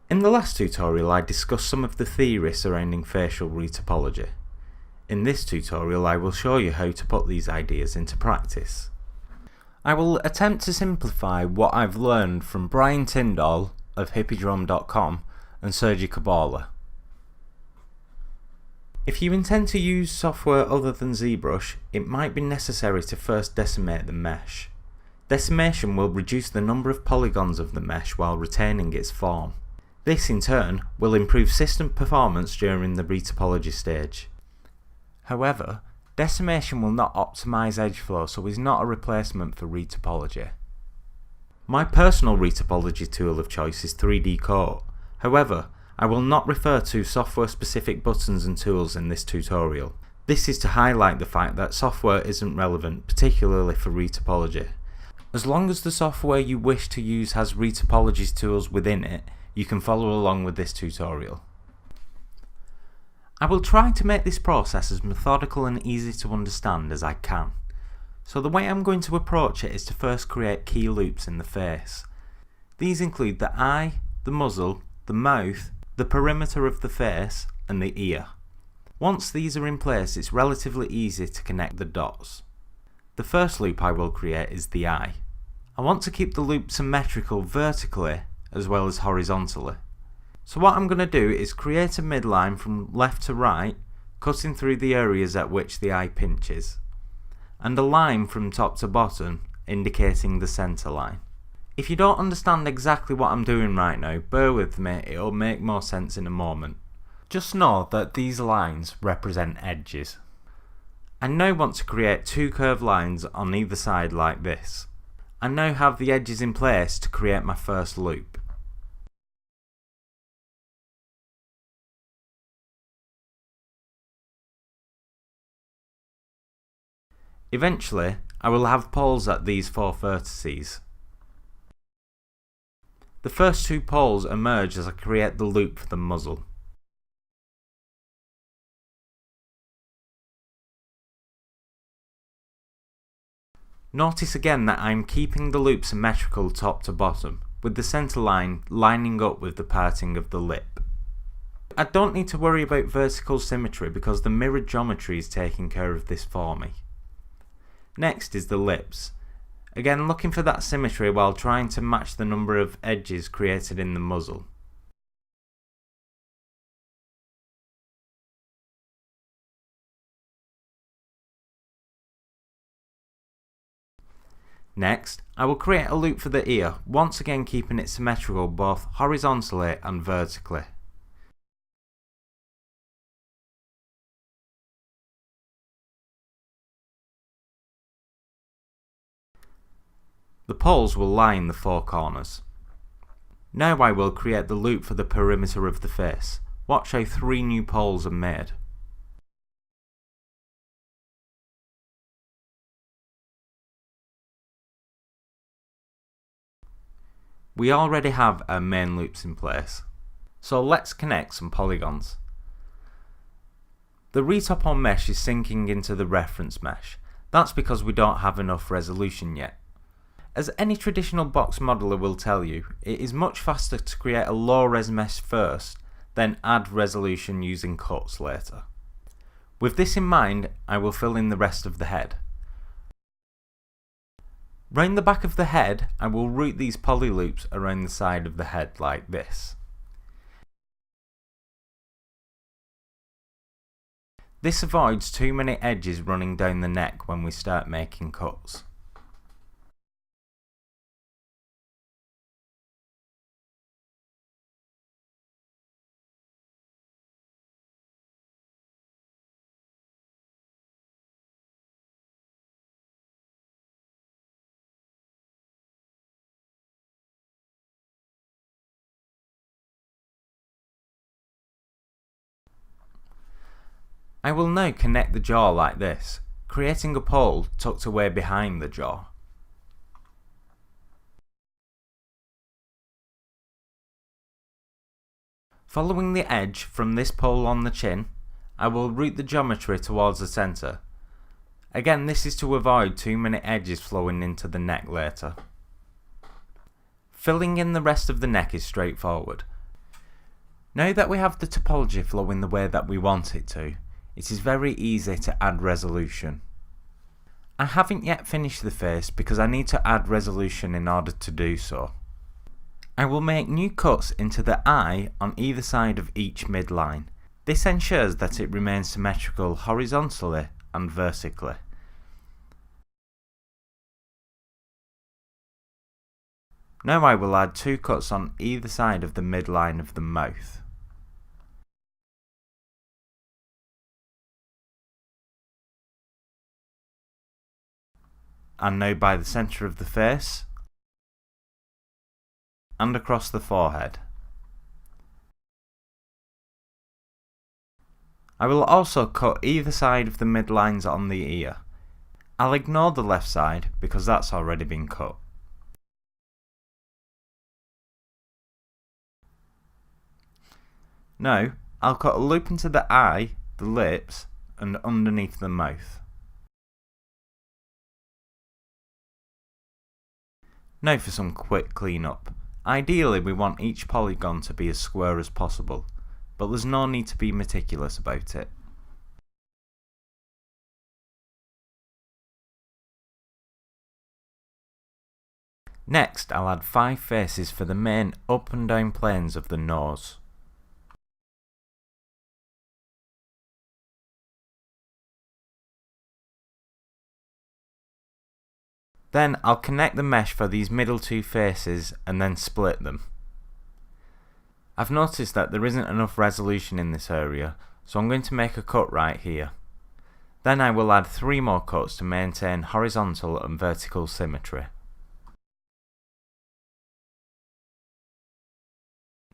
In the last tutorial I discussed some of the theory surrounding facial retopology. In this tutorial I will show you how to put these ideas into practice. I will attempt to simplify what I've learned from Brian Tyndall of hippiedrum.com and Sergi Cabala. If you intend to use software other than ZBrush, it might be necessary to first decimate the mesh. Decimation will reduce the number of polygons of the mesh while retaining its form. This in turn will improve system performance during the retopology stage. However, decimation will not optimize edge flow, so is not a replacement for retopology. My personal retopology tool of choice is 3D Coat. However, I will not refer to software specific buttons and tools in this tutorial. This is to highlight the fact that software isn't relevant, particularly for retopology. As long as the software you wish to use has retopology tools within it, you can follow along with this tutorial. I will try to make this process as methodical and easy to understand as I can. So the way I'm going to approach it is to first create key loops in the face. These include the eye, the muzzle, the mouth, the perimeter of the face, and the ear. Once these are in place, it's relatively easy to connect the dots. The first loop I will create is the eye. I want to keep the loop symmetrical vertically as well as horizontally. So what I'm going to do is create a midline from left to right, cutting through the areas at which the eye pinches, and a line from top to bottom indicating the center line. If you don't understand exactly what I'm doing right now, bear with me, it'll make more sense in a moment. Just know that these lines represent edges. I now want to create two curved lines on either side like this. I now have the edges in place to create my first loop. Eventually, I will have poles at these four vertices. The first two poles emerge as I create the loop for the muzzle. Notice again that I am keeping the loop symmetrical top to bottom, with the centre line lining up with the parting of the lip. I don't need to worry about vertical symmetry because the mirrored geometry is taking care of this for me. Next is the lips. Again, looking for that symmetry while trying to match the number of edges created in the muzzle. Next, I will create a loop for the ear, once again keeping it symmetrical both horizontally and vertically. The poles will line the four corners. Now I will create the loop for the perimeter of the face. Watch how 3 new poles are made. We already have our main loops in place, so let's connect some polygons. The Retopo mesh is sinking into the reference mesh. That's because we don't have enough resolution yet. As any traditional box modeler will tell you, it is much faster to create a low-res mesh first, then add resolution using cuts later. With this in mind, I will fill in the rest of the head. Round the back of the head, I will route these poly loops around the side of the head like this. This avoids too many edges running down the neck when we start making cuts. I will now connect the jaw like this, creating a pole tucked away behind the jaw. Following the edge from this pole on the chin, I will route the geometry towards the centre. Again, this is to avoid too many edges flowing into the neck later. Filling in the rest of the neck is straightforward. Now that we have the topology flowing the way that we want it to, it is very easy to add resolution. I haven't yet finished the face because I need to add resolution in order to do so. I will make new cuts into the eye on either side of each midline. This ensures that it remains symmetrical horizontally and vertically. Now I will add 2 cuts on either side of the midline of the mouth. And now by the centre of the face and across the forehead. I will also cut either side of the midlines on the ear. I'll ignore the left side because that's already been cut. Now, I'll cut a loop into the eye, the lips, and underneath the mouth. Now for some quick cleanup. Ideally we want each polygon to be as square as possible, but there's no need to be meticulous about it. Next, I'll add 5 faces for the main up and down planes of the nose. Then I'll connect the mesh for these middle 2 faces and then split them. I've noticed that there isn't enough resolution in this area, so I'm going to make a cut right here. Then I will add 3 more cuts to maintain horizontal and vertical symmetry.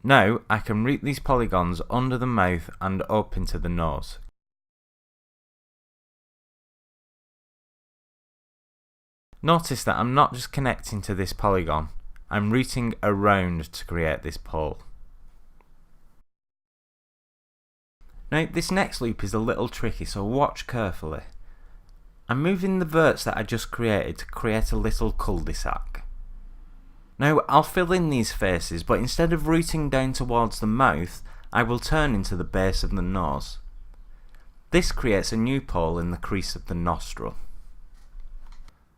Now I can route these polygons under the mouth and up into the nose. Notice that I'm not just connecting to this polygon, I'm routing around to create this pole. Now this next loop is a little tricky, so watch carefully. I'm moving the verts that I just created to create a little cul-de-sac. Now I'll fill in these faces, but instead of routing down towards the mouth, I will turn into the base of the nose. This creates a new pole in the crease of the nostril.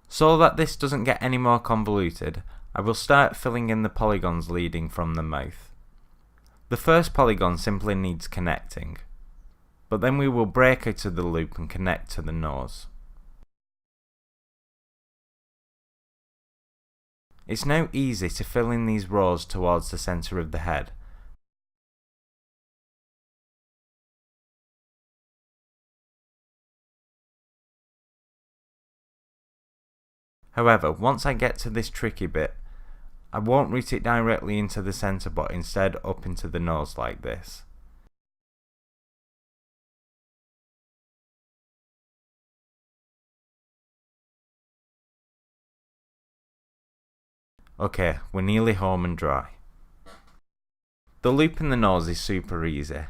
So that this doesn't get any more convoluted, I will start filling in the polygons leading from the mouth. The first polygon simply needs connecting, but then we will break out of the loop and connect to the nose. It's now easy to fill in these rows towards the centre of the head. However, once I get to this tricky bit, I won't route it directly into the centre but instead up into the nose like this. Okay, we're nearly home and dry. The loop in the nose is super easy.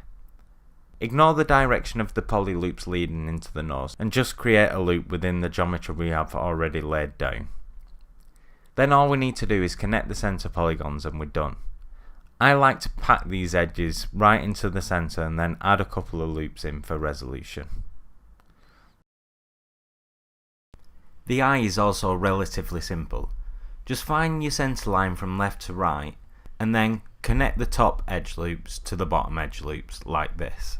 Ignore the direction of the poly loops leading into the nose and just create a loop within the geometry we have already laid down. Then all we need to do is connect the centre polygons and we're done. I like to pack these edges right into the centre and then add a couple of loops in for resolution. The eye is also relatively simple. Just find your centre line from left to right and then connect the top edge loops to the bottom edge loops like this.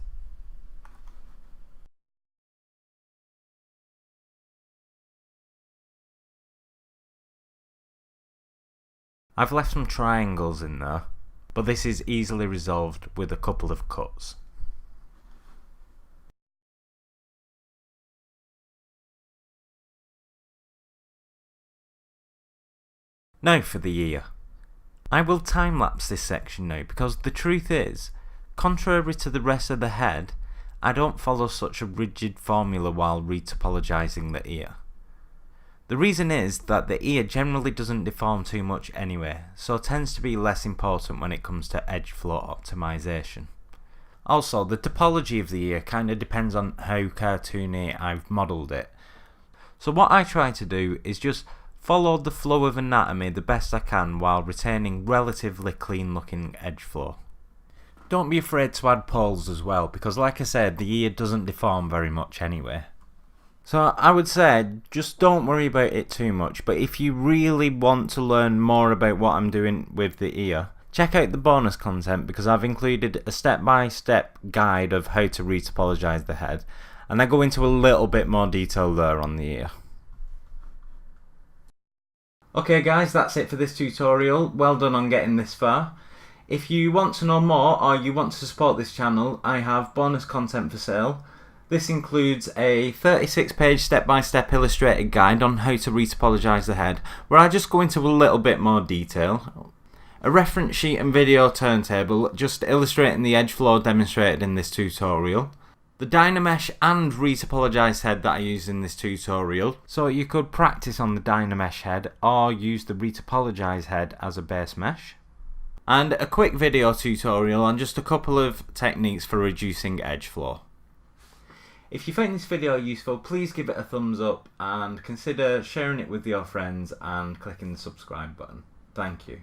I've left some triangles in there, but this is easily resolved with a couple of cuts. Now for the ear. I will time-lapse this section now because the truth is, contrary to the rest of the head, I don't follow such a rigid formula while retopologizing the ear. The reason is that the ear generally doesn't deform too much anyway, so tends to be less important when it comes to edge flow optimization. Also, the topology of the ear kinda depends on how cartoony I've modelled it. So what I try to do is just follow the flow of anatomy the best I can while retaining relatively clean looking edge flow. Don't be afraid to add poles as well, because like I said, the ear doesn't deform very much anyway. So I would say just don't worry about it too much, but if you really want to learn more about what I'm doing with the ear, check out the bonus content, because I've included a step-by-step guide of how to retopologize the head, and I go into a little bit more detail there on the ear. Okay guys, that's it for this tutorial. Well done on getting this far. If you want to know more or you want to support this channel, I have bonus content for sale. This includes a 36-page step-by-step illustrated guide on how to retopologize the head, where I just go into a little bit more detail. A reference sheet and video turntable just illustrating the edge flow demonstrated in this tutorial. The Dynamesh and retopologized head that I use in this tutorial, so you could practice on the Dynamesh head or use the retopologized head as a base mesh. And a quick video tutorial on just a couple of techniques for reducing edge flow. If you find this video useful, please give it a thumbs up and consider sharing it with your friends and clicking the subscribe button. Thank you.